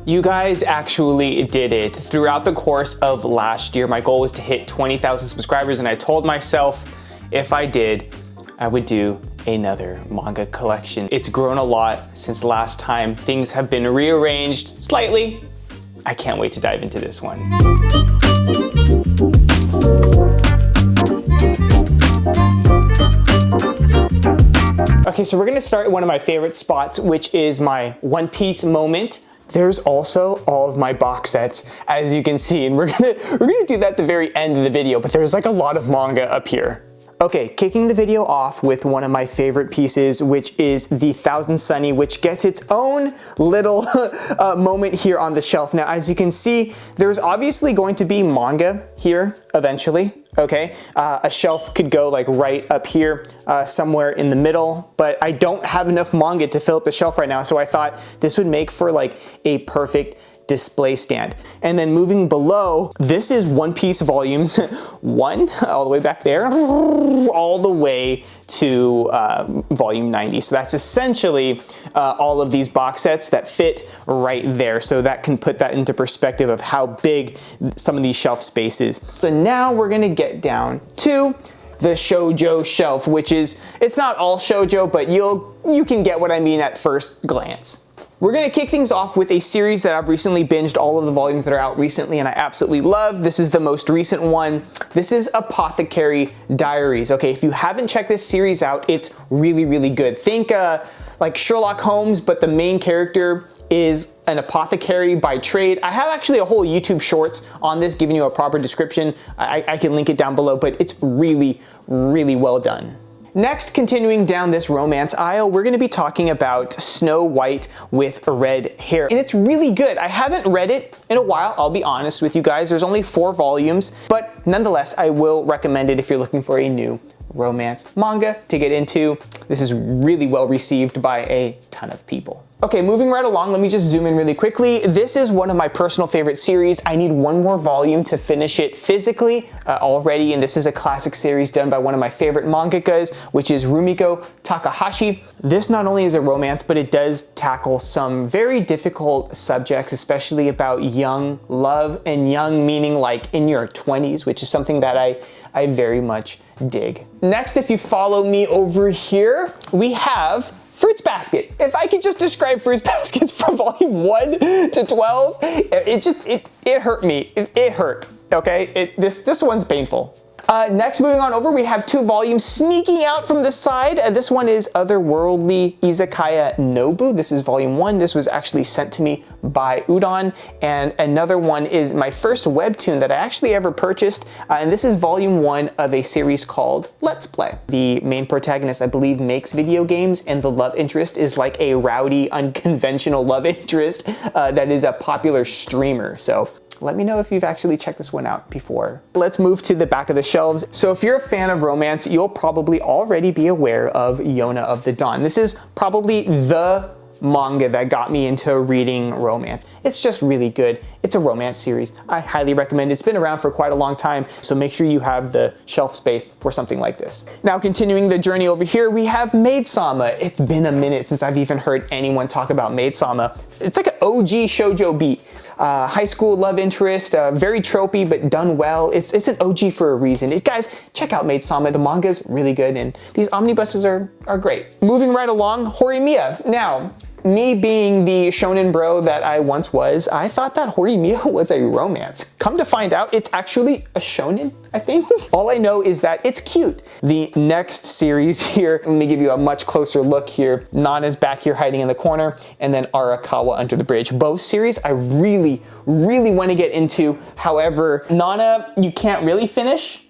You guys actually did it. Throughout the course of last year, my goal was to hit 20,000 subscribers, and I told myself if I did, I would do another manga collection. It's grown a lot since last time. Things have been rearranged slightly. I can't wait to dive into this one. Okay, so we're gonna start at one of my favorite spots, which is my One Piece moment. There's also all of my box sets, as you can see, and we're gonna do that at the very end of the video, but there's like a lot of manga up here. Okay, kicking the video off with one of my favorite pieces, which is the Thousand Sunny, which gets its own little moment here on the shelf. Now, as you can see, there's obviously going to be manga here eventually, okay? A shelf could go like right up here, somewhere in the middle, but I don't have enough manga to fill up the shelf right now, so I thought this would make for like a perfect display stand. And then moving below, this is One Piece volumes 1 all the way back there, all the way to volume 90. So that's essentially all of these box sets that fit right there. So that can put that into perspective of how big some of these shelf spaces. So now we're gonna get down to the Shoujo shelf, which is, it's not all Shoujo, but you can get what I mean at first glance. We're gonna kick things off with a series that I've recently binged all of the volumes that are out recently and I absolutely love. This is the most recent one. This is Apothecary Diaries. Okay, if you haven't checked this series out, it's really, really good. Think like Sherlock Holmes, but the main character is an apothecary by trade. I have actually a whole YouTube shorts on this giving you a proper description. I can link it down below, but it's really, really well done. Next, continuing down this romance aisle, we're gonna be talking about Snow White with Red Hair. And it's really good. I haven't read it in a while, I'll be honest with you guys. There's only 4 volumes, but nonetheless, I will recommend it if you're looking for a new romance manga to get into. This is really well received by a ton of people. Okay, moving right along, let me just zoom in really quickly. This is one of my personal favorite series. I need one more volume to finish it physically already, and this is a classic series done by one of my favorite mangakas, which is Rumiko Takahashi. This not only is a romance, but it does tackle some very difficult subjects, especially about young love, and young meaning like in your 20s, which is something that I very much dig. Next, if you follow me over here, we have Fruits Basket. If I could just describe Fruits Baskets from volume 1 to 12, it hurt me. It hurt, okay? This one's painful. Next, moving on over, we have 2 volumes sneaking out from the side. This one is Otherworldly Izakaya Nobu. This is volume 1. This was actually sent to me by Udon. And another one is my first webtoon that I actually ever purchased. And this is volume 1 of a series called Let's Play. The main protagonist, I believe, makes video games, and the love interest is like a rowdy, unconventional love interest that is a popular streamer. So let me know if you've actually checked this one out before. Let's move to the back of the shelves. So if you're a fan of romance, you'll probably already be aware of Yona of the Dawn. This is probably the manga that got me into reading romance. It's just really good. It's a romance series. I highly recommend it. It's been around for quite a long time, so make sure you have the shelf space for something like this. Now, continuing the journey over here, we have Maid-sama. It's been a minute since I've even heard anyone talk about Maid-sama. It's like an OG shoujo beat. High school love interest, very tropey, but done well. It's an OG for a reason. Guys, check out Maid-sama. The manga's really good, and these omnibuses are great. Moving right along, Horimiya. Now, me being the shonen bro that I once was, I thought that Horimiya was a romance. Come to find out, it's actually a shonen, I think. All I know is that it's cute. The next series here, let me give you a much closer look here. Nana's back here hiding in the corner, and then Arakawa under the bridge. Both series I really, really want to get into. However, Nana, you can't really finish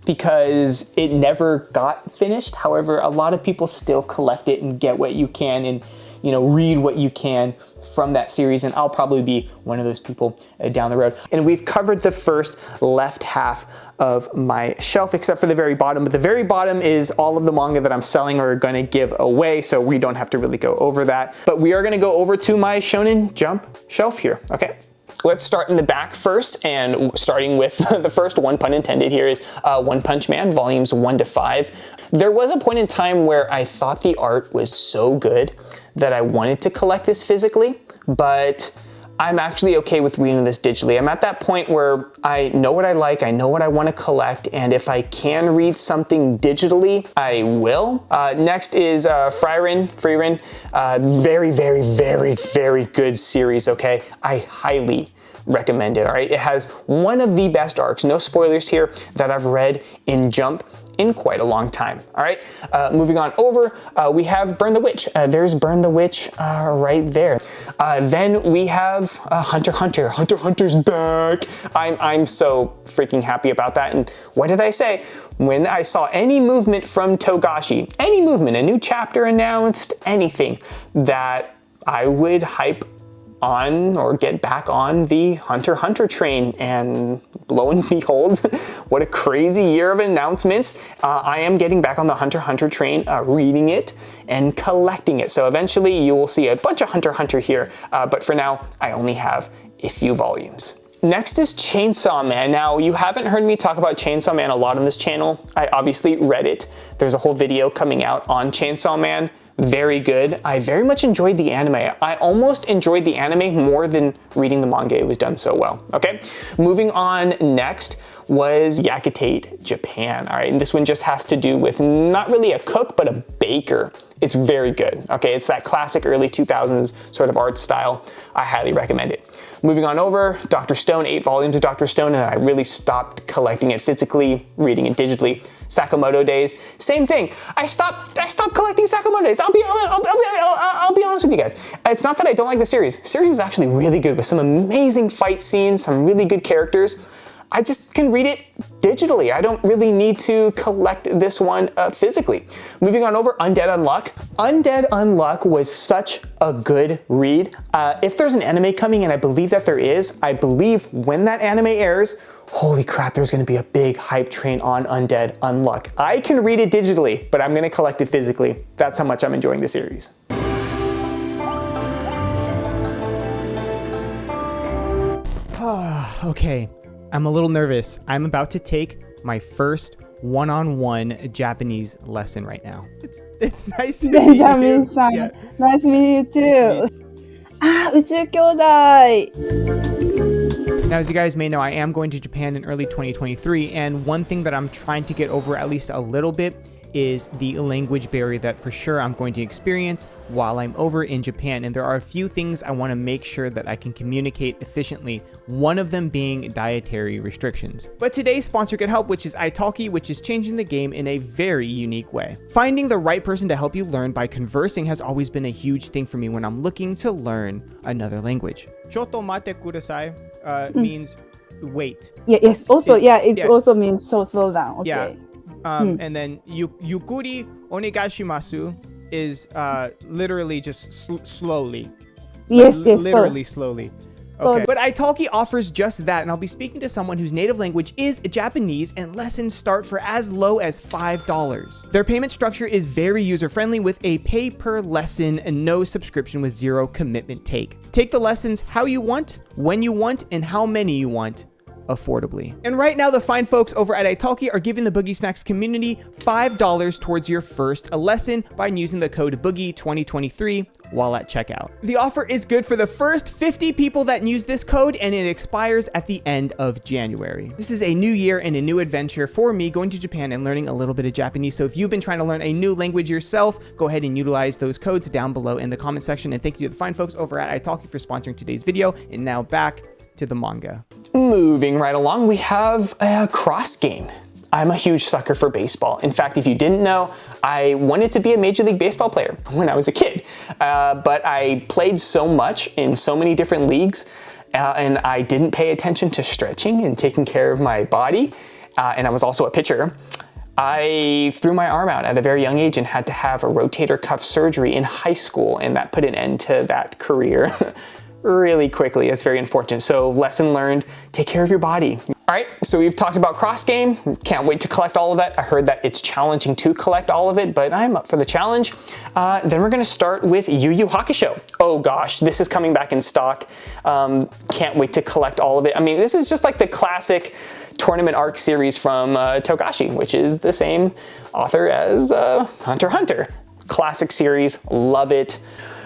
because it never got finished. However, a lot of people still collect it and get what you can, and read what you can from that series, and I'll probably be one of those people down the road. And we've covered the first left half of my shelf, except for the very bottom, but the very bottom is all of the manga that I'm selling or going to give away, so we don't have to really go over that. But we are going to go over to my Shonen Jump shelf here, okay? Let's start in the back first, and starting with the first one, pun intended here, is One Punch Man, volumes 1 to 5. There was a point in time where I thought the art was so good that I wanted to collect this physically, but I'm actually okay with reading this digitally. I'm at that point where I know what I like, I know what I want to collect, and if I can read something digitally, I will. Next is Frieren. Very, very, very, very good series, okay? I highly recommend it, all right? It has one of the best arcs, no spoilers here, that I've read in Jump in quite a long time, all right? Moving on over, we have Burn the Witch. There's Burn the Witch right there. Then we have Hunter x Hunter. Hunter x Hunter's back. I'm so freaking happy about that. And what did I say? When I saw any movement from Togashi, any movement, a new chapter announced, anything, that I would hype on or get back on the Hunter x Hunter train, and lo and behold, what a crazy year of announcements. I am getting back on the Hunter x Hunter train, reading it and collecting it. So eventually you will see a bunch of Hunter x Hunter here, but for now I only have a few volumes. Next is Chainsaw Man. Now, you haven't heard me talk about Chainsaw Man a lot on this channel. I obviously read it. There's a whole video coming out on Chainsaw Man. Very good. I very much enjoyed the anime. I almost enjoyed the anime more than reading the manga. It was done so well, okay? Moving on, next was Yakitate Japan, all right? And this one just has to do with not really a cook, but a baker. It's very good, okay? It's that classic early 2000s sort of art style. I highly recommend it. Moving on over, Dr. Stone, 8 volumes of Dr. Stone, and I really stopped collecting it physically, reading it digitally. Sakamoto Days, same thing. I stopped collecting Sakamoto Days. I'll be honest with you guys. It's not that I don't like the series. The series is actually really good with some amazing fight scenes, some really good characters. I just can read it digitally. I don't really need to collect this one physically. Moving on over, Undead Unluck. Undead Unluck was such a good read. If there's an anime coming, and I believe that there is, I believe when that anime airs, holy crap, there's gonna be a big hype train on Undead Unluck. I can read it digitally, but I'm gonna collect it physically. That's how much I'm enjoying the series. Okay, I'm a little nervous. I'm about to take my first one-on-one Japanese lesson right now. It's nice to meet you. Benjamin-san, yeah. Nice to meet you too. Uchu Kyodai. Now, as you guys may know, I am going to Japan in early 2023, and one thing that I'm trying to get over at least a little bit is the language barrier that for sure I'm going to experience while I'm over in Japan. And there are a few things I want to make sure that I can communicate efficiently, one of them being dietary restrictions. But today's sponsor could help, which is italki, which is changing the game in a very unique way. Finding the right person to help you learn by conversing has always been a huge thing for me when I'm looking to learn another language. Chotto mate kudasai means wait. Yeah, yes. Also, it also means slow down. Okay. Yeah. And then yukuri onegaishimasu is literally just slowly. Yes, literally slowly. Okay. But italki offers just that, and I'll be speaking to someone whose native language is Japanese, and lessons start for as low as $5. Their payment structure is very user-friendly with a pay per lesson and no subscription with zero commitment take. Take the lessons how you want, when you want, and how many you want, affordably. And right now, the fine folks over at italki are giving the BoogieSnacks community $5 towards your first lesson by using the code BOOGIE2023 while at checkout. The offer is good for the first 50 people that use this code, and it expires at the end of January. This is a new year and a new adventure for me going to Japan and learning a little bit of Japanese. So if you've been trying to learn a new language yourself, go ahead and utilize those codes down below in the comment section. And thank you to the fine folks over at italki for sponsoring today's video. And now back to the manga. Moving right along, we have a cross game. I'm a huge sucker for baseball. In fact, if you didn't know, I wanted to be a Major League Baseball player when I was a kid. But I played so much in so many different leagues, and I didn't pay attention to stretching and taking care of my body. And I was also a pitcher. I threw my arm out at a very young age and had to have a rotator cuff surgery in high school, and that put an end to that career really quickly. It's very unfortunate. So lesson learned, take care of your body. All right, so we've talked about cross game. Can't wait to collect all of that. I heard that it's challenging to collect all of it, but I'm up for the challenge. Then we're gonna start with Yu Yu Hakusho. Oh gosh, this is coming back in stock. Can't wait to collect all of it. I mean, this is just like the classic tournament arc series from Togashi, which is the same author as Hunter x Hunter. Classic series, love it.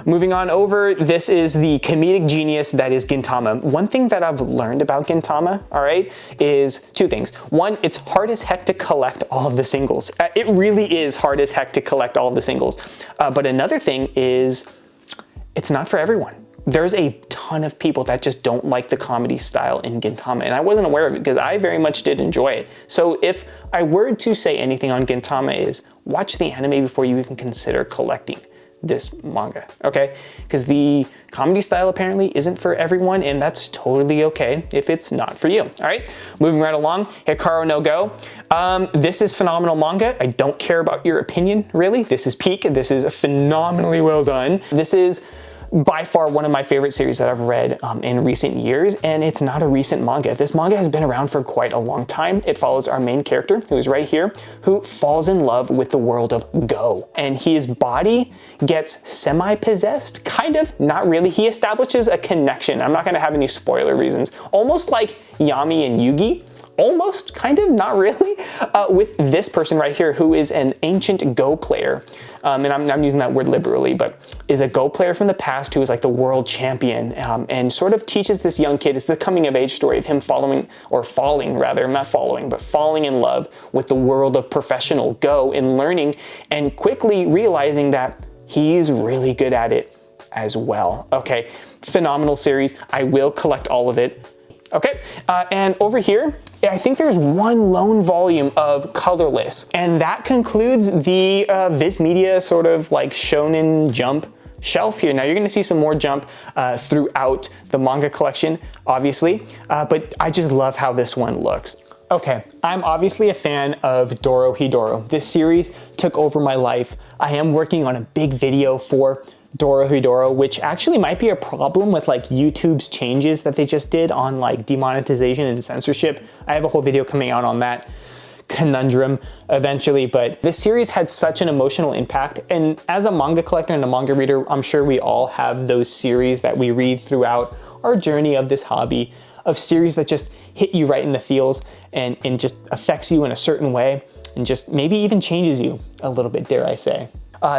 Moving on over, this is the comedic genius that is Gintama. One thing that I've learned about Gintama, all right, is two things. One, it's hard as heck to collect all of the singles. It really is hard as heck to collect all of the singles. But another thing is, it's not for everyone. There's a ton of people that just don't like the comedy style in Gintama, and I wasn't aware of it because I very much did enjoy it. So if I were to say anything on Gintama is, watch the anime before you even consider collecting this manga, okay? Because the comedy style apparently isn't for everyone, and that's totally okay if it's not for you, all right? Moving right along, Hikaru no Go. This is phenomenal manga. I don't care about your opinion, really. This is peak. This is phenomenally well done. This is by far one of my favorite series that I've read in recent years, and it's not a recent manga. This manga has been around for quite a long time. It follows our main character, who is right here, who falls in love with the world of Go, and his body gets semi-possessed, kind of, not really. He establishes a connection. I'm not gonna have any spoiler reasons. Almost like Yami and Yugi, almost, kind of, not really, with this person right here who is an ancient Go player. And I'm using that word liberally, but is a Go player from the past who is like the world champion, and sort of teaches this young kid. It's the coming of age story of him falling in love with the world of professional Go and learning, and quickly realizing that he's really good at it as well. Okay, phenomenal series. I will collect all of it. Okay, and over here, I think there's one lone volume of Colorless, and that concludes the Viz Media sort of like Shonen Jump shelf here. Now you're gonna see some more Jump throughout the manga collection, obviously, but I just love how this one looks. Okay, I'm obviously a fan of Dorohedoro. This series took over my life. I am working on a big video for Dorohedoro, which actually might be a problem with like YouTube's changes that they just did on like demonetization and censorship. I have a whole video coming out on that conundrum eventually, but this series had such an emotional impact, and as a manga collector and a manga reader, I'm sure we all have those series that we read throughout our journey of this hobby, of series that just hit you right in the feels and just affects you in a certain way and just maybe even changes you a little bit, dare I say.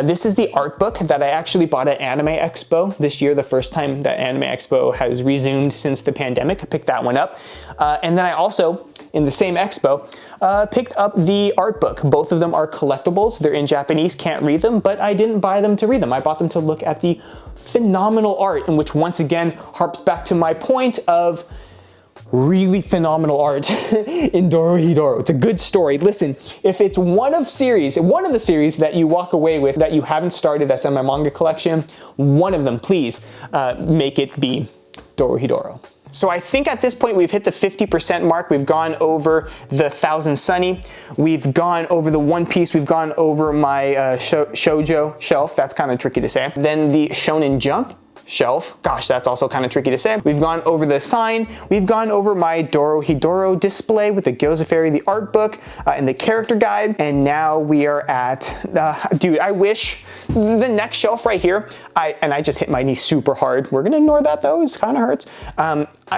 This is the art book that I actually bought at Anime Expo this year, the first time that Anime Expo has resumed since the pandemic. I picked that one up. And then I also, in the same expo, picked up the art book. Both of them are collectibles. They're in Japanese, can't read them, but I didn't buy them to read them. I bought them to look at the phenomenal art, in which once again harps back to my point of really phenomenal art in Dorohedoro. It's a good story. Listen, if it's one of the series that you walk away with that you haven't started that's in my manga collection, one of them, please make it be Dorohedoro. So I think at this point we've hit the 50% mark. We've gone over the 1000 Sunny. We've gone over the One Piece. We've gone over my Shoujo shelf. That's kind of tricky to say. Then the Shonen Jump shelf. Gosh, that's also kind of tricky to say. We've gone over the Seinen. We've gone over my Dorohedoro display with the Gyoza Fairy, the art book, and the character guide. And now we are at, dude, I wish the next shelf right here, I just hit my knee super hard. We're gonna ignore that though, it kind of hurts.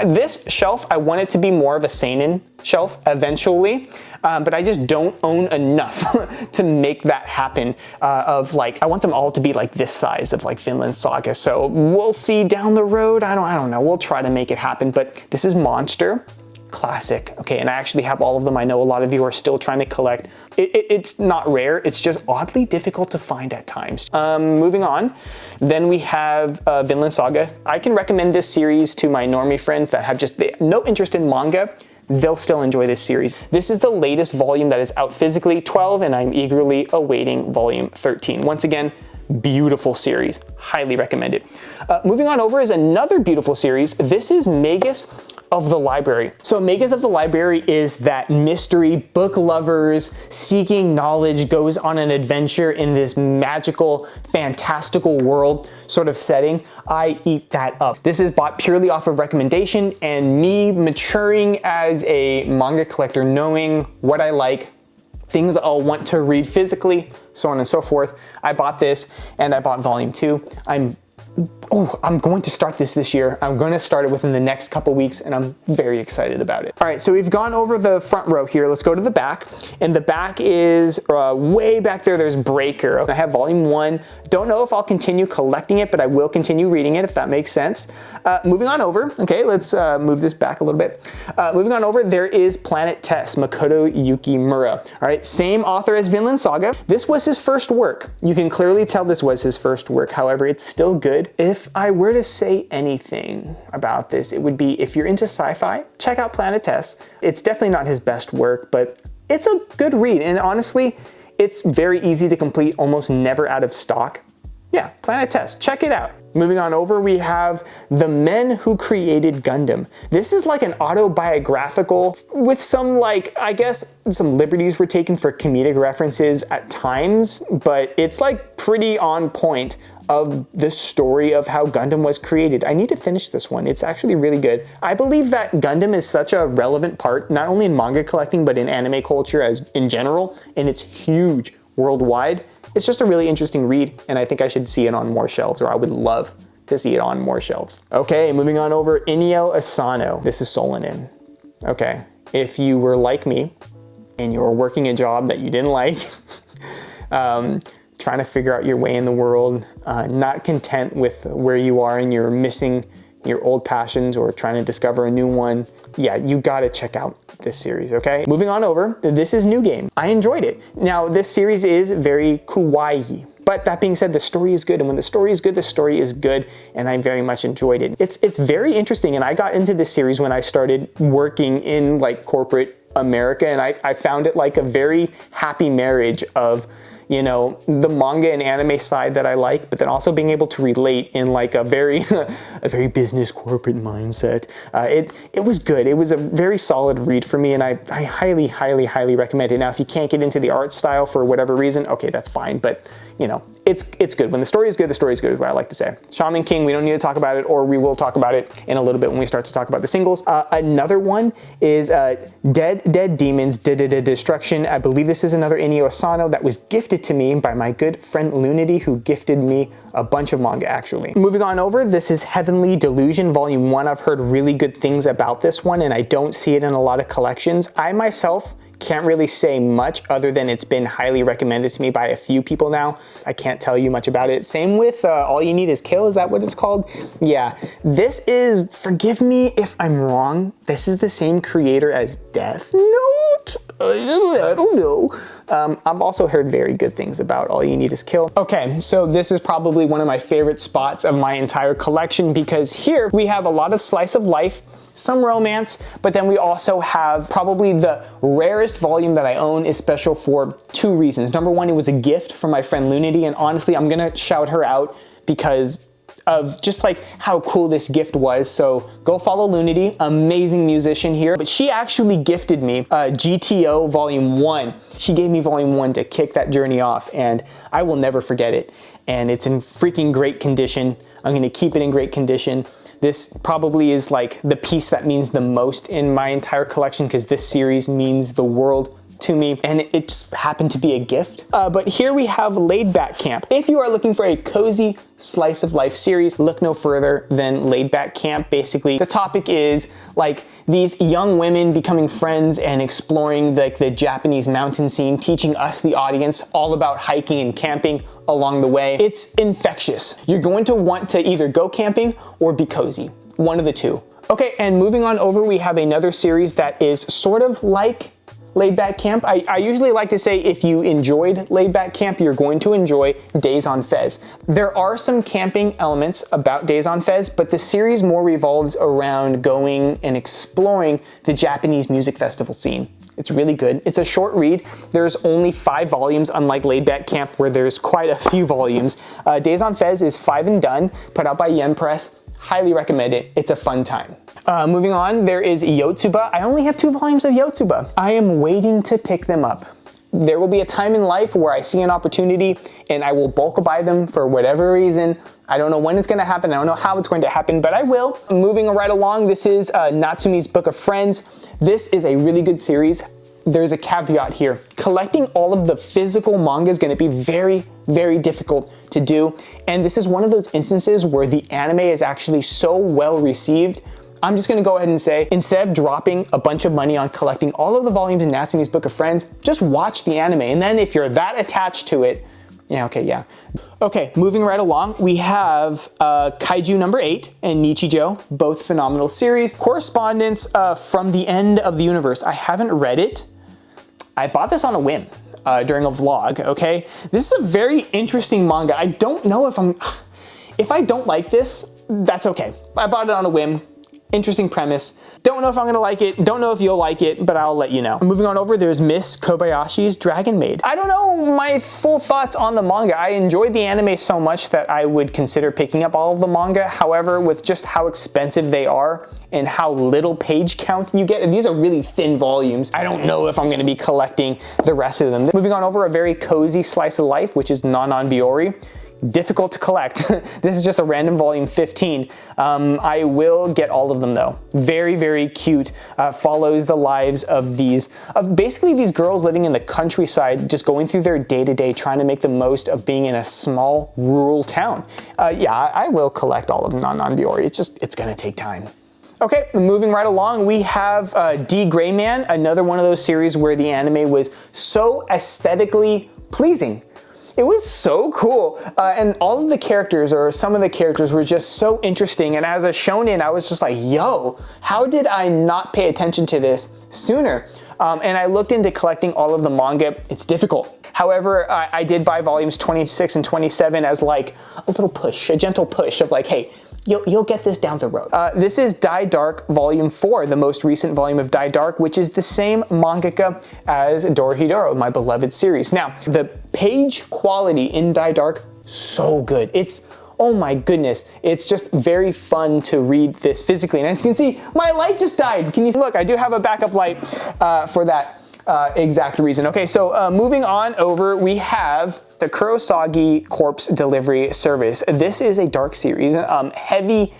This shelf, I want it to be more of a Seinen shelf eventually, but I just don't own enough to make that happen. I want them all to be like this size of like Vinland Saga. So we'll see down the road. I don't know. We'll try to make it happen. But this is Monster Classic. Okay, and I actually have all of them. I know a lot of you are still trying to collect. It's not rare. It's just oddly difficult to find at times. Moving on, then we have Vinland Saga. I can recommend this series to my normie friends that have just no interest in manga. They'll still enjoy this series. This is the latest volume that is out physically, 12, and I'm eagerly awaiting volume 13. Once again, beautiful series, highly recommended. Moving on over is another beautiful series. This is Magus of the Library. So Magus of the Library is that mystery book lovers seeking knowledge goes on an adventure in this magical, fantastical world sort of setting. I eat that up. This is bought purely off of recommendation and me maturing as a manga collector, knowing what I like, things I'll want to read physically, so on and so forth. I bought this and I bought volume 2. I'm oh, I'm going to start this year. I'm going to start it within the next couple weeks, and I'm very excited about it. All right, so we've gone over the front row here. Let's go to the back. And the back is way back there. There's Breaker. I have volume 1. Don't know if I'll continue collecting it, but I will continue reading it if that makes sense. Moving on over. Okay, let's move this back a little bit. Moving on over, there is Planet Test, Makoto Yukimura. All right, same author as Vinland Saga. This was his first work. You can clearly tell this was his first work. However, it's still good. If I were to say anything about this, it would be, if you're into sci-fi, check out Planet Test. It's definitely not his best work, but it's a good read. And honestly, it's very easy to complete, almost never out of stock. Yeah, Planet Test, check it out. Moving on over, we have The Men Who Created Gundam. This is like an autobiographical with some, like, I guess some liberties were taken for comedic references at times, but it's like pretty on point of the story of how Gundam was created. I need to finish this one. It's actually really good. I believe that Gundam is such a relevant part, not only in manga collecting, but in anime culture as in general, and it's huge worldwide. It's just a really interesting read, and I think I should see it on more shelves, or I would love to see it on more shelves. Okay, moving on over, Inio Asano. This is Seinen. Okay, if you were like me, and you were working a job that you didn't like, trying to figure out your way in the world, not content with where you are and you're missing your old passions or trying to discover a new one, yeah, you gotta check out this series, okay? Moving on over, this is New Game. I enjoyed it. Now, this series is very kawaii, but that being said, the story is good, and when the story is good, the story is good, and I very much enjoyed it. It's very interesting, and I got into this series when I started working in like corporate America, and I found it like a very happy marriage of, you know, the manga and anime side that I like, but then also being able to relate in like a very, a very business corporate mindset. It was good. It was a very solid read for me, and I highly, highly, highly recommend it. Now, if you can't get into the art style for whatever reason, okay, that's fine, but you know, it's good. When the story is good, the story is good is what I like to say. Shaman King, we don't need to talk about it, or we will talk about it in a little bit when we start to talk about the singles. Another one is Dead Demons, Destruction. I believe this is another Inio Asano that was gifted to me by my good friend Lunity, who gifted me a bunch of manga actually. Moving on over, this is Heavenly Delusion, Volume 1. I've heard really good things about this one, and I don't see it in a lot of collections. I myself can't really say much other than it's been highly recommended to me by a few people now. I can't tell you much about it. Same with All You Need Is Kill, is that what it's called? Yeah, this is, forgive me if I'm wrong, this is the same creator as Death Note? I don't know. I've also heard very good things about All You Need Is Kill. Okay, so this is probably one of my favorite spots of my entire collection, because here we have a lot of slice of life, some romance, but then we also have probably the rarest volume that I own is special for two reasons. Number one, it was a gift from my friend Lunity, and honestly, I'm gonna shout her out because of just like how cool this gift was. So go follow Lunity, amazing musician here. But she actually gifted me GTO Volume 1. She gave me Volume 1 to kick that journey off, and I will never forget it. And it's in freaking great condition. I'm gonna keep it in great condition. This probably is like the piece that means the most in my entire collection, because this series means the world to me, and it just happened to be a gift. But here we have Laid Back Camp. If you are looking for a cozy slice of life series, look no further than Laid Back Camp. Basically, the topic is like these young women becoming friends and exploring like the Japanese mountain scene, teaching us, the audience, all about hiking and camping along the way. It's infectious. You're going to want to either go camping or be cozy, one of the two. Okay, and moving on over, we have another series that is sort of like Laid Back Camp. I usually like to say if you enjoyed Laid Back Camp, you're going to enjoy Days on Fez. There are some camping elements about Days on Fez, but the series more revolves around going and exploring the Japanese music festival scene. It's really good. It's a short read. There's only 5 volumes, unlike Laid Back Camp where there's quite a few volumes. Days on Fez is 5 and done, put out by Yen Press. Highly recommend it. It's a fun time. Moving on, there is Yotsuba. I only have 2 volumes of Yotsuba. I am waiting to pick them up. There will be a time in life where I see an opportunity and I will bulk buy them for whatever reason. I don't know when it's gonna happen. I don't know how it's going to happen, but I will. Moving right along, this is Natsumi's Book of Friends. This is a really good series. There's a caveat here. Collecting all of the physical manga is gonna be very, very difficult to do. And this is one of those instances where the anime is actually so well received. I'm just gonna go ahead and say, instead of dropping a bunch of money on collecting all of the volumes in Natsume's Book of Friends, just watch the anime. And then if you're that attached to it, Okay, moving right along, we have Kaiju number 8 and Nichijou, both phenomenal series. Correspondence from the End of the Universe. I haven't read it. I bought this on a whim during a vlog, okay? This is a very interesting manga. I don't know if I don't like this, that's okay. I bought it on a whim. Interesting premise. Don't know if I'm gonna like it, don't know if you'll like it, but I'll let you know. Moving on over, there's Miss Kobayashi's Dragon Maid. I don't know my full thoughts on the manga. I enjoyed the anime so much that I would consider picking up all of the manga. However, with just how expensive they are and how little page count you get, and these are really thin volumes, I don't know if I'm gonna be collecting the rest of them. Moving on over, a very cozy slice of life, which is Nanan Biori. Difficult to collect. This is just a random volume 15. I will get all of them though. Very, very cute. Follows the lives of basically these girls living in the countryside, just going through their day-to-day, trying to make the most of being in a small rural town. Yeah, I will collect all of them on Biori. It's gonna take time. Okay, moving right along, we have D. Gray Man, another one of those series where the anime was so aesthetically pleasing. It was so cool, and all of the characters, or some of the characters, were just so interesting, and as a shonen, I was just like, yo, how did I not pay attention to this sooner? And I looked into collecting all of the manga. It's difficult. However, I did buy volumes 26 and 27 as like a little push, a gentle push of like, hey, you'll get this down the road. This is Die Dark Volume 4, the most recent volume of Die Dark, which is the same mangaka as Dorohedoro, my beloved series. Now, the page quality in Die Dark, so good. Oh my goodness, it's just very fun to read this physically. And as you can see, my light just died. Can you see? Look, I do have a backup light for that exact reason. Okay, so moving on over, we have the Kurosagi Corpse Delivery Service. This is a dark series, heavy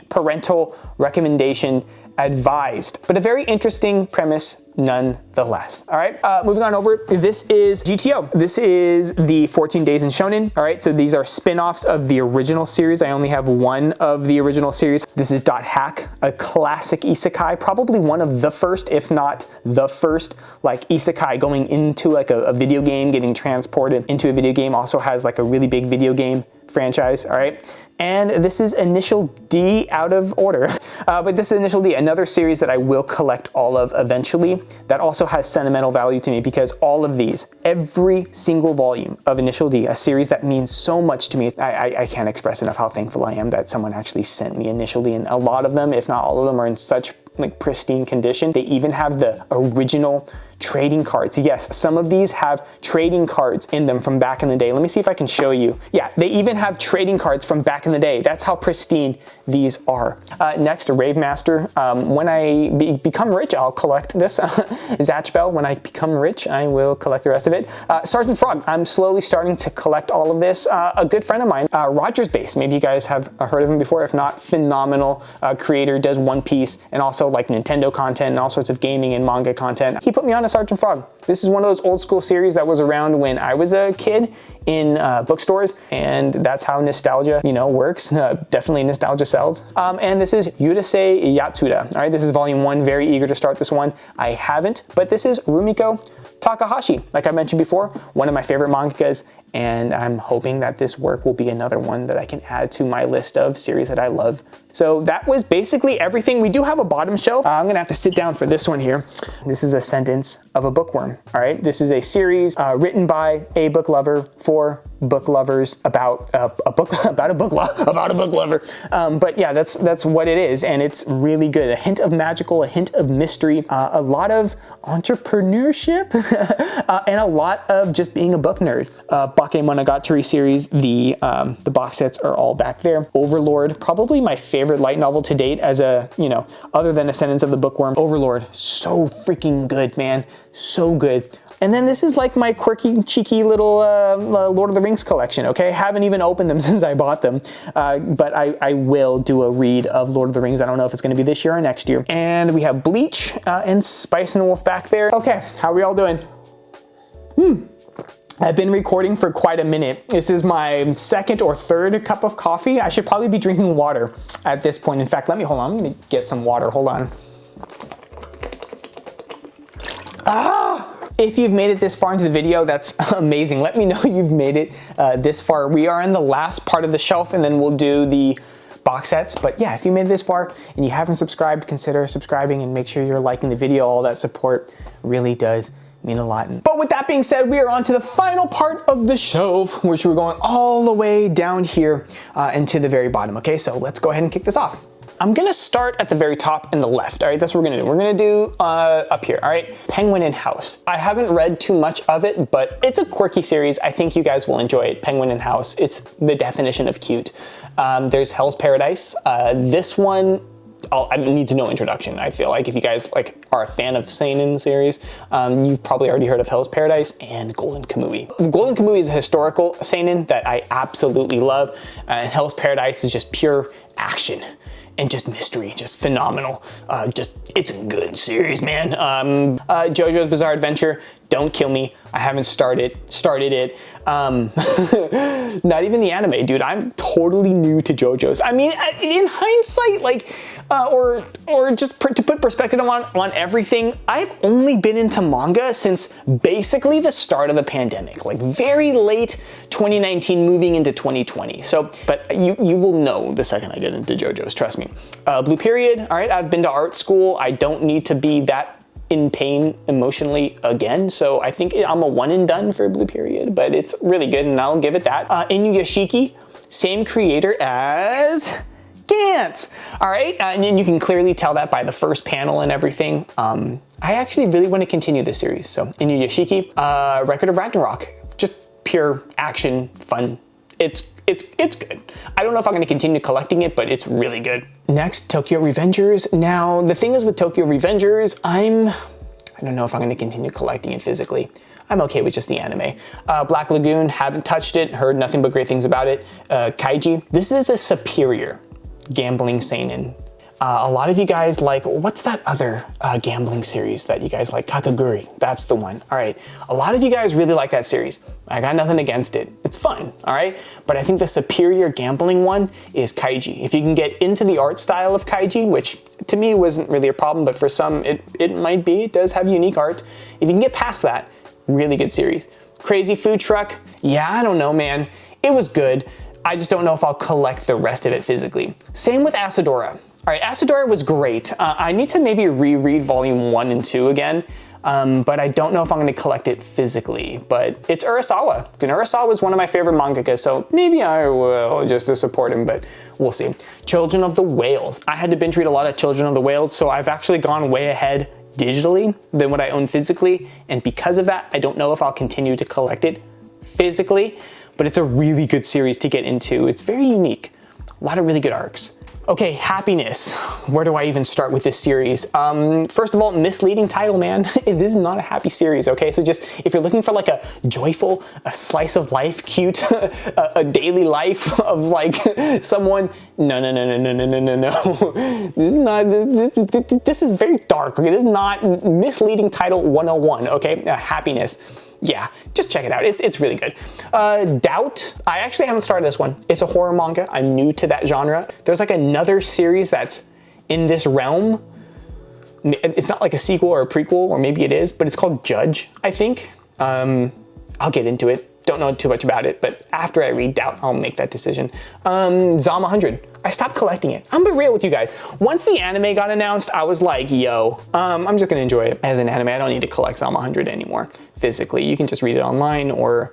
parental recommendation advised, but a very interesting premise nonetheless. All right, moving on over, this is GTO. This is the 14 Days in Shonen. All right, so these are spin-offs of the original series. I only have one of the original series. This is Dot Hack, a classic isekai, probably one of the first, if not the first, like isekai going into like a video game, getting transported into a video game. Also has like a really big video game franchise, all right? And this is Initial D, out of order. But this is Initial D, another series that I will collect all of eventually, that also has sentimental value to me, because all of these, every single volume of Initial D, a series that means so much to me. I can't express enough how thankful I am that someone actually sent me Initial D, and a lot of them, if not all of them, are in such like pristine condition. They even have the original trading cards. Yes, some of these have trading cards in them from back in the day. Let me see if I can show you. Yeah, they even have trading cards from back in the day. That's how pristine these are. Next, Rave Master. When I become rich, I'll collect this. Zatch Bell, when I become rich, I will collect the rest of it. Sergeant Frog, I'm slowly starting to collect all of this. A good friend of mine, Rogers Base, maybe you guys have heard of him before. If not, phenomenal creator, does One Piece and also like Nintendo content and all sorts of gaming and manga content. He put me on a Sergeant Frog. This is one of those old school series that was around when I was a kid in bookstores, and that's how nostalgia, works. Definitely nostalgia sells. And this is Yurusei Yatsuda. All right, this is volume 1. Very eager to start this one. I haven't, but this is Rumiko Takahashi. Like I mentioned before, one of my favorite mangakas, and I'm hoping that this work will be another one that I can add to my list of series that I love. So that was basically everything. We do have a bottom shelf. I'm gonna have to sit down for this one here. This is A Sentence of a Bookworm. All right, this is a series written by a book lover for book lovers about a book lover. But yeah, that's what it is, and it's really good. A hint of magical, a hint of mystery, a lot of entrepreneurship, and a lot of just being a book nerd. Bakemonogatari series, the box sets are all back there. Overlord, probably my favorite light novel to date, as a, other than A Sentence of the Bookworm. Overlord, so freaking good, man, so good. And then this is like my quirky, cheeky little Lord of the Rings collection, okay? Haven't even opened them since I bought them, but I will do a read of Lord of the Rings. I don't know if it's gonna be this year or next year. And we have Bleach and Spice and Wolf back there. Okay, how are we all doing? I've been recording for quite a minute. This is my second or third cup of coffee. I should probably be drinking water at this point. In fact, hold on, I'm gonna get some water, hold on. If you've made it this far into the video, that's amazing. Let me know you've made it this far. We are in the last part of the shelf and then we'll do the box sets. But yeah, if you made it this far and you haven't subscribed, consider subscribing and make sure you're liking the video. All that support really does mean a lot. But with that being said, we are on to the final part of the shelf, which we're going all the way down here and to the very bottom. Okay, so let's go ahead and kick this off. I'm gonna start at the very top and the left, all right? That's what we're gonna do. We're gonna do up here, all right? Penguin in House. I haven't read too much of it, but it's a quirky series. I think you guys will enjoy it. Penguin in House, it's the definition of cute. There's Hell's Paradise. This one, I need to know introduction. I feel like if you guys are a fan of Seinen series, you've probably already heard of Hell's Paradise and Golden Kamui. Golden Kamui is a historical Seinen that I absolutely love, and Hell's Paradise is just pure action and just mystery, just phenomenal. It's a good series, man. JoJo's Bizarre Adventure, don't kill me. I haven't started it. Not even the anime, dude. I'm totally new to JoJo's. I mean, in hindsight, or just to put perspective on everything, I've only been into manga since basically the start of the pandemic, like very late 2019 moving into 2020. So, but you will know the second I get into JoJo's, trust me. Blue Period, all right, I've been to art school. I don't need to be that in pain emotionally again, so I think I'm a one and done for Blue Period, but it's really good and I'll give it that. Inuyashiki, same creator as Gantz, all right? And you can clearly tell that by the first panel and everything. I actually really want to continue this series, so Inuyashiki, Record of Ragnarok, just pure action, fun. It's good. I don't know if I'm going to continue collecting it, but it's really good. Next, Tokyo Revengers. Now, the thing is with Tokyo Revengers, I don't know if I'm going to continue collecting it physically. I'm okay with just the anime. Black Lagoon, haven't touched it, heard nothing but great things about it. Kaiji, this is the superior gambling seinen. A lot of you guys like, what's that other gambling series that you guys like? Kakaguri, that's the one. All right, a lot of you guys really like that series. I got nothing against it. It's fun, all right? But I think the superior gambling one is Kaiji. If you can get into the art style of Kaiji, which to me wasn't really a problem, but for some it might be, it does have unique art. If you can get past that, really good series. Crazy Food Truck, yeah, I don't know, man. It was good. I just don't know if I'll collect the rest of it physically. Same with Asadora. All right, Asadora was great. I need to maybe reread volume 1 and 2 again, but I don't know if I'm gonna collect it physically, but it's Urasawa. And Urasawa is one of my favorite mangakas, so maybe I will just to support him, but we'll see. Children of the Whales. I had to binge read a lot of Children of the Whales, so I've actually gone way ahead digitally than what I own physically, and because of that, I don't know if I'll continue to collect it physically, but it's a really good series to get into. It's very unique. A lot of really good arcs. Okay, Happiness. Where do I even start with this series? First of all, misleading title, man. This is not a happy series, okay? So just, if you're looking for like a joyful, a slice of life, cute, a daily life of like someone, no. This is very dark, okay? This is not misleading title 101, okay? Happiness. Yeah, just check it out. It's really good. Doubt. I actually haven't started this one. It's a horror manga. I'm new to that genre. There's like another series that's in this realm. It's not like a sequel or a prequel, or maybe it is, but it's called Judge, I think. I'll get into it. Don't know too much about it, but after I read Doubt, I'll make that decision. Zom 100. I stopped collecting it. I'm gonna be real with you guys. Once the anime got announced, I was like, yo, I'm just gonna enjoy it as an anime. I don't need to collect Zom 100 anymore physically. You can just read it online or,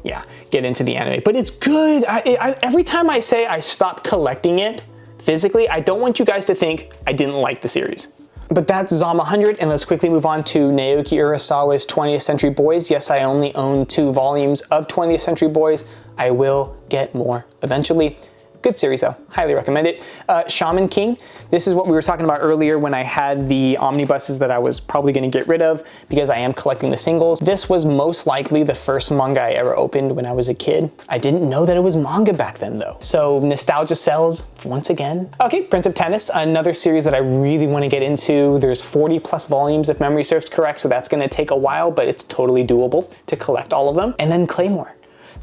yeah, get into the anime. But it's good. Every time I say I stopped collecting it physically, I don't want you guys to think I didn't like the series. But that's Zom 100, and let's quickly move on to Naoki Urasawa's 20th Century Boys. Yes, I only own 2 volumes of 20th Century Boys. I will get more eventually. good series though, highly recommend it. Shaman King, this is what we were talking about earlier when I had the omnibuses that I was probably gonna get rid of because I am collecting the singles. This was most likely the first manga I ever opened when I was a kid. I didn't know that it was manga back then though. So nostalgia sells once again. Okay, Prince of Tennis, another series that I really wanna get into. There's 40 plus volumes if memory serves correct, so that's gonna take a while, but it's totally doable to collect all of them. And then Claymore.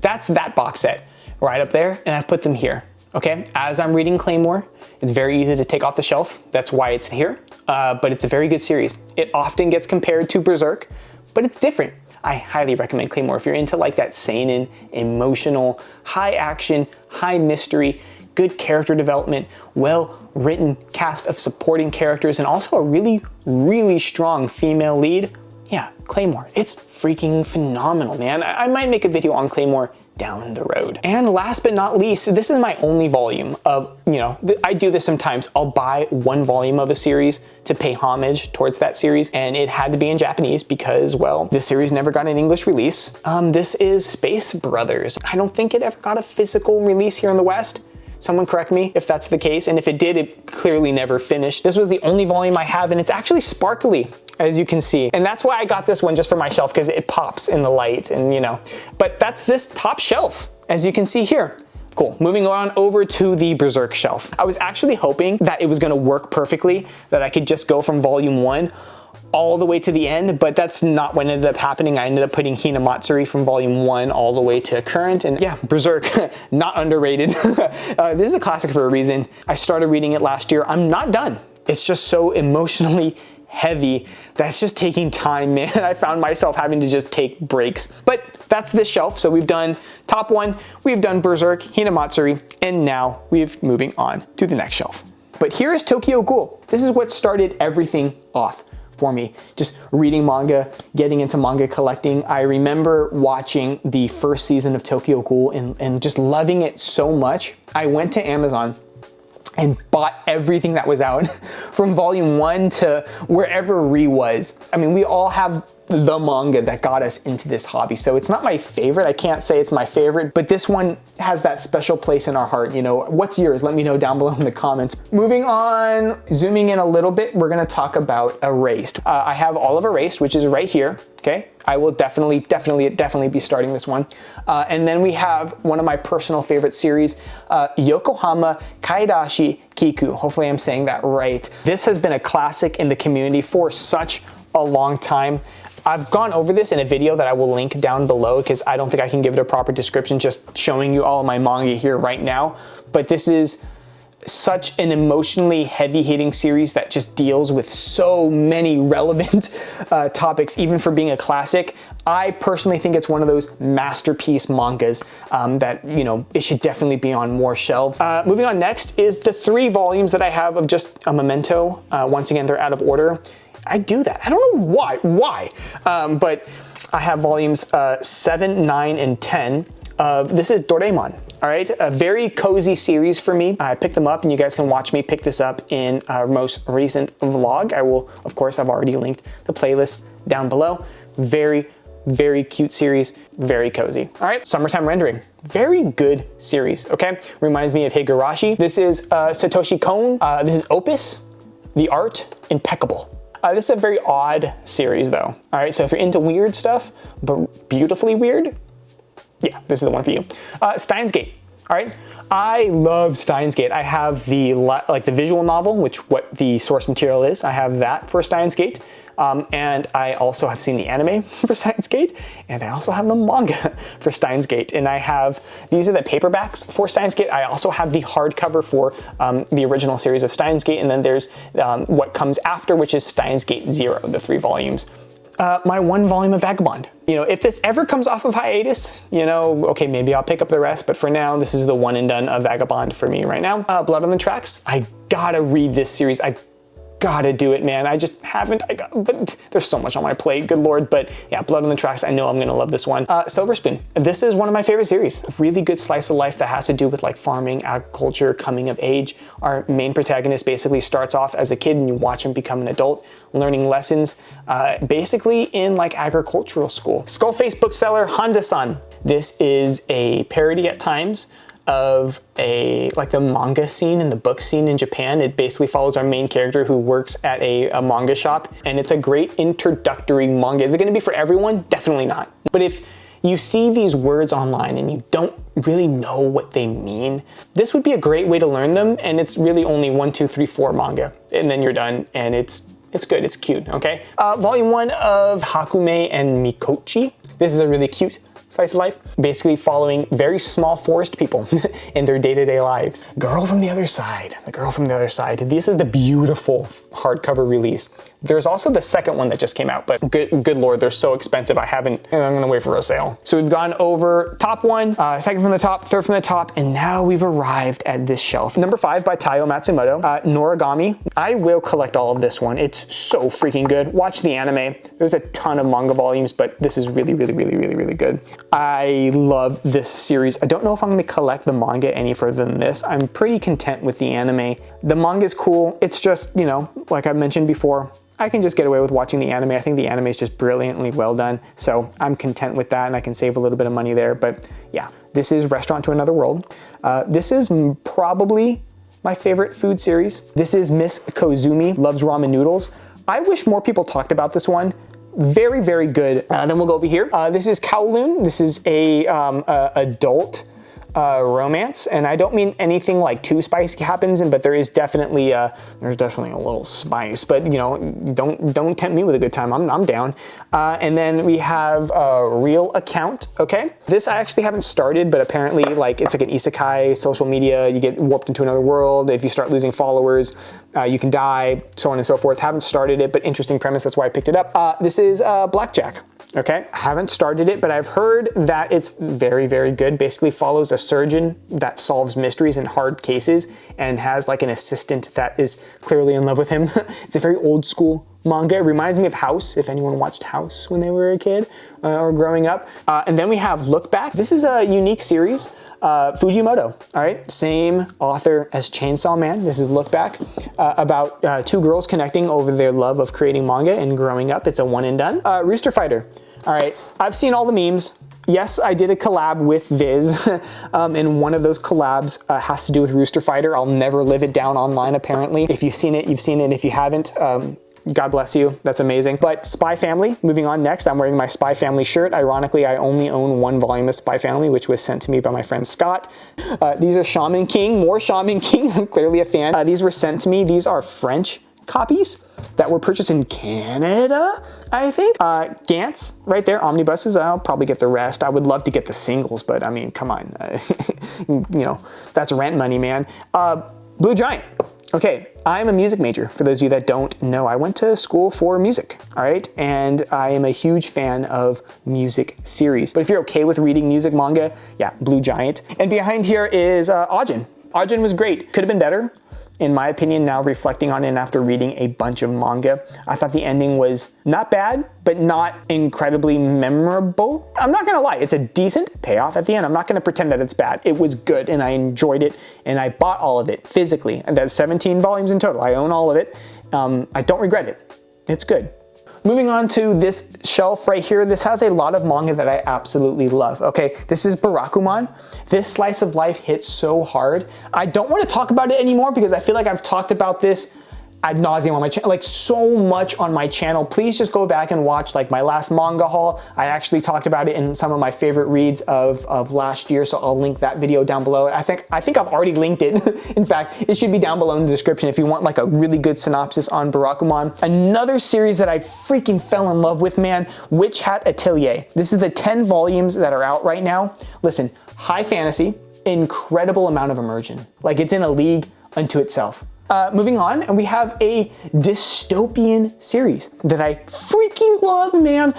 That's that box set right up there, and I've put them here. Okay, as I'm reading Claymore, it's very easy to take off the shelf. That's why it's here, but it's a very good series. It often gets compared to Berserk, but it's different. I highly recommend Claymore if you're into like that seinen, emotional, high action, high mystery, good character development, well-written cast of supporting characters, and also a really, really strong female lead. Yeah, Claymore. It's freaking phenomenal, man. I might make a video on Claymore down the road. And last but not least, this is my only volume of, I do this sometimes. I'll buy one volume of a series to pay homage towards that series, and it had to be in Japanese because, well, this series never got an English release. This is Space Brothers. I don't think it ever got a physical release here in the West. Someone correct me if that's the case, and if it did, it clearly never finished. This was the only volume I have, and it's actually sparkly, as you can see. And that's why I got this one just for my shelf, because it pops in the light, and But that's this top shelf, as you can see here. Cool, moving on over to the Berserk shelf. I was actually hoping that it was gonna work perfectly, that I could just go from volume 1 all the way to the end, but that's not what ended up happening. I ended up putting Hinamatsuri from volume 1 all the way to current, and yeah, Berserk, not underrated. This is a classic for a reason. I started reading it last year. I'm not done. It's just so emotionally heavy that's just taking time, man. I found myself having to just take breaks. But that's this shelf. So we've done top 1, we've done Berserk, Hinamatsuri, and now we're moving on to the next shelf. But here is Tokyo Ghoul. This is what started everything off for me. Just reading manga, getting into manga collecting. I remember watching the first season of Tokyo Ghoul and just loving it so much. I went to Amazon and bought everything that was out from volume 1 to wherever Re was. I mean, we all have the manga that got us into this hobby. So it's not my favorite. I can't say it's my favorite, but this one has that special place in our heart. What's yours? Let me know down below in the comments. Moving on, zooming in a little bit, we're gonna talk about Erased. I have all of Erased, which is right here, okay? I will definitely be starting this one. And then we have one of my personal favorite series, Yokohama Kaidashi Kiku. Hopefully I'm saying that right. This has been a classic in the community for such a long time. I've gone over this in a video that I will link down below because I don't think I can give it a proper description just showing you all of my manga here right now. But this is such an emotionally heavy-hitting series that just deals with so many relevant topics, even for being a classic. I personally think it's one of those masterpiece mangas that, it should definitely be on more shelves. Moving on next is the 3 volumes that I have of just a Memento. Once again, they're out of order. I do that. I don't know why, but I have volumes 7, 9, and 10 of, this is Doraemon. All right, a very cozy series for me. I picked them up and you guys can watch me pick this up in our most recent vlog. I will, of course, I've already linked the playlist down below. Very, very cute series, very cozy. All right, Summertime Rendering. Very good series, okay? Reminds me of Higurashi. This is Satoshi Kon. This is Opus. The art, impeccable. This is a very odd series though. All right, so if you're into weird stuff, but beautifully weird, yeah, this is the one for you. Steins Gate, all right? I love Steins Gate. I have the visual novel, which what the source material is. I have that for Steins Gate. And I also have seen the anime for Steins Gate, and I also have the manga for Steins Gate. And I have, these are the paperbacks for Steins Gate. I also have the hardcover for the original series of Steins Gate, and then there's what comes after, which is Steins Gate 0, the 3 volumes. My 1 volume of Vagabond. If this ever comes off of hiatus, okay, maybe I'll pick up the rest, but for now, this is the one and done of Vagabond for me right now. Blood on the Tracks, I gotta read this series. I gotta do it, man. I just haven't, but there's so much on my plate, good Lord. But yeah, Blood on the Tracks, I know I'm gonna love this one. Silver Spoon, this is one of my favorite series. A really good slice of life that has to do with like farming, agriculture, coming of age. Our main protagonist basically starts off as a kid and you watch him become an adult, learning lessons, basically in like agricultural school. Skullface bookseller, Honda-san. This is a parody at times of like the manga scene and the book scene in Japan. It basically follows our main character who works at a manga shop, and it's a great introductory manga. Is it gonna be for everyone? Definitely not. But if you see these words online and you don't really know what they mean, this would be a great way to learn them, and it's really only 1, 2, 3, 4 manga, and then you're done, and it's good, it's cute, okay? Volume 1 of Hakume and Mikochi. This is a really cute slice of life, basically following very small forest people in their day-to-day lives. Girl from the Other Side, the girl from the other side. This is the beautiful hardcover release. There's also the second one that just came out, but good lord, they're so expensive. I'm gonna wait for a sale. So we've gone over top one, second from the top, third from the top, and now we've arrived at this shelf. Number 5 by Taiyo Matsumoto, Noragami. I will collect all of this one. It's so freaking good. Watch the anime. There's a ton of manga volumes, but this is really, really, really, really, really good. I love this series. I don't know if I'm gonna collect the manga any further than this. I'm pretty content with the anime. The manga is cool. It's just, you know, like I mentioned before, I can just get away with watching the anime. I think the anime is just brilliantly well done. So I'm content with that, and I can save a little bit of money there. But yeah, this is Restaurant to Another World. This is probably my favorite food series. This is Miss Kozumi Loves Ramen Noodles. I wish more people talked about this one. Very, very good. Then we'll go over here. This is Kowloon. This is a adult romance, and I don't mean anything like too spicy happens, but there is definitely a little spice. But you know, don't tempt me with a good time. I'm down. And then we have a Real Account. Okay, this I actually haven't started, but apparently like it's like an isekai, social media. You get warped into another world. If you start losing followers, you can die, so on and so forth. Haven't started it, but interesting premise. That's why I picked it up. This is Blackjack. Okay, haven't started it, but I've heard that it's very, very good. Basically follows a surgeon that solves mysteries in hard cases and has like an assistant that is clearly in love with him. It's a very old school manga. It reminds me of House, if anyone watched House when they were a kid or growing up. And then we have Look Back. This is a unique series. Fujimoto, all right, same author as Chainsaw Man. This is Look Back, about 2 girls connecting over their love of creating manga and growing up. It's a one and done. Rooster Fighter, all right, I've seen all the memes. Yes, I did a collab with Viz, and one of those collabs has to do with Rooster Fighter. I'll never live it down online, apparently. If you've seen it, you've seen it. If you haven't, God bless you. That's amazing. But Spy Family, moving on next. I'm wearing my Spy Family shirt. Ironically, I only own 1 volume of Spy Family, which was sent to me by my friend Scott. These are Shaman King, more Shaman King. I'm clearly a fan. These were sent to me. These are French copies that were purchased in Canada, I think. Gantz, right there, omnibuses. I'll probably get the rest. I would love to get the singles, but I mean, come on. You know, that's rent money, man. Blue Giant. Okay, I'm a music major. For those of you that don't know, I went to school for music, all right? And I am a huge fan of music series. But if you're okay with reading music manga, yeah, Blue Giant. And behind here is Ajin. Ajin was great. Could have been better. In my opinion, now reflecting on it and after reading a bunch of manga, I thought the ending was not bad, but not incredibly memorable. I'm not gonna lie, it's a decent payoff at the end. I'm not gonna pretend that it's bad. It was good and I enjoyed it and I bought all of it physically. And that's 17 volumes in total. I own all of it. I don't regret it. It's good. Moving on to this shelf right here, this has a lot of manga that I absolutely love. Okay, this is Barakuman. This slice of life hits so hard. I don't want to talk about it anymore because I feel like I've talked about this ad nauseum on my channel, like so much on my channel. Please just go back and watch like my last manga haul. I actually talked about it in some of my favorite reads of last year, so I'll link that video down below. I think I've already linked it. In fact, it should be down below in the description if you want like a really good synopsis on Barakuman. Another series that I freaking fell in love with, man, Witch Hat Atelier. This is the 10 volumes that are out right now. Listen, high fantasy, incredible amount of immersion. Like it's in a league unto itself. Moving on, and we have a dystopian series that I freaking love, man.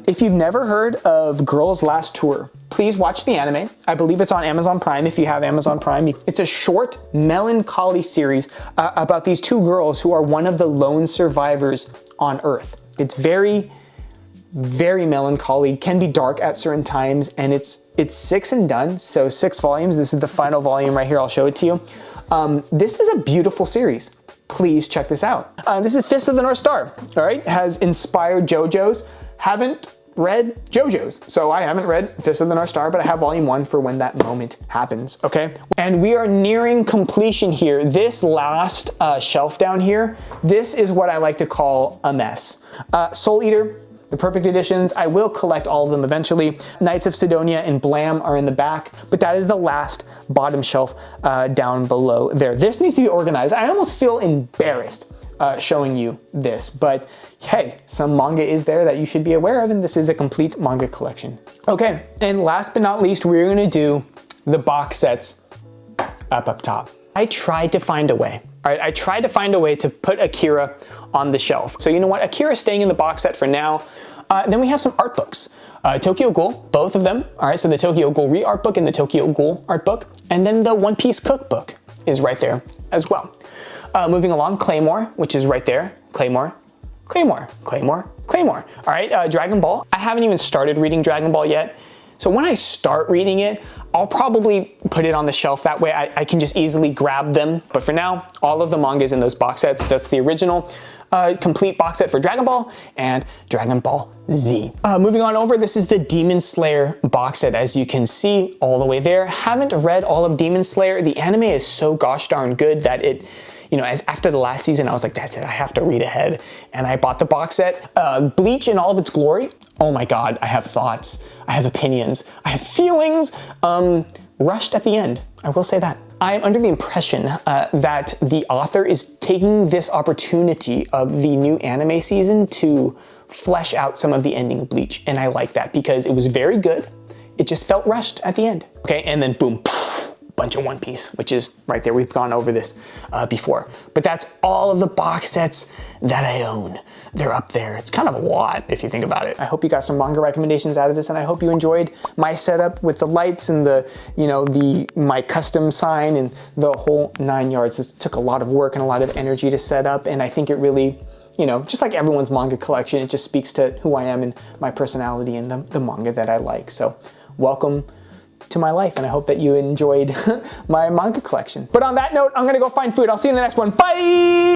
If you've never heard of Girls Last Tour, please watch the anime. I believe it's on Amazon Prime if you have Amazon Prime. It's a short, melancholy series about these 2 girls who are one of the lone survivors on Earth. It's very, very melancholy, can be dark at certain times, and it's 6 and done, so 6 volumes. This is the final volume right here. I'll show it to you. This is a beautiful series. Please check this out. This is Fist of the North Star, all right? Has inspired JoJo's. Haven't read JoJo's. So I haven't read Fist of the North Star, but I have volume 1 for when that moment happens, okay? And we are nearing completion here. This last shelf down here, this is what I like to call a mess. Soul Eater, the perfect editions, I will collect all of them eventually. Knights of Sidonia and Blam are in the back, but that is the last bottom shelf down below there. This needs to be organized. I almost feel embarrassed showing you this, but hey, some manga is there that you should be aware of, and this is a complete manga collection. Okay, and last but not least, we're gonna do the box sets up top. I tried to find a way. All right, I tried to find a way to put Akira on the shelf. So you know what, Akira's staying in the box set for now. Then we have some art books. Tokyo Ghoul, both of them. All right, so the Tokyo Ghoul re-art book and the Tokyo Ghoul art book. And then the One Piece cookbook is right there as well. Moving along, Claymore, which is right there. Claymore, Claymore, Claymore, Claymore. All right, Dragon Ball. I haven't even started reading Dragon Ball yet. So when I start reading it, I'll probably put it on the shelf. That way I can just easily grab them. But for now, all of the mangas in those box sets. That's the original complete box set for Dragon Ball and Dragon Ball Z. Moving on over, this is the Demon Slayer box set. As you can see all the way there. Haven't read all of Demon Slayer. The anime is so gosh darn good that it, you know, after the last season, I was like, that's it, I have to read ahead. And I bought the box set. Bleach in all of its glory. Oh my God, I have thoughts, I have opinions, I have feelings. Rushed at the end, I will say that. I am under the impression that the author is taking this opportunity of the new anime season to flesh out some of the ending of Bleach. And I like that because it was very good. It just felt rushed at the end. Okay, and then boom, bunch of One Piece, which is right there. We've gone over this before. But that's all of the box sets that I own. They're up there. It's kind of a lot if you think about it. I hope you got some manga recommendations out of this, and I hope you enjoyed my setup with the lights and the, you know, my custom sign and the whole 9 yards. This took a lot of work and a lot of energy to set up, and I think it really, you know, just like everyone's manga collection, it just speaks to who I am and my personality and the manga that I like. So welcome to my life, and I hope that you enjoyed my manga collection. But on that note, I'm gonna go find food. I'll see you in the next one. Bye!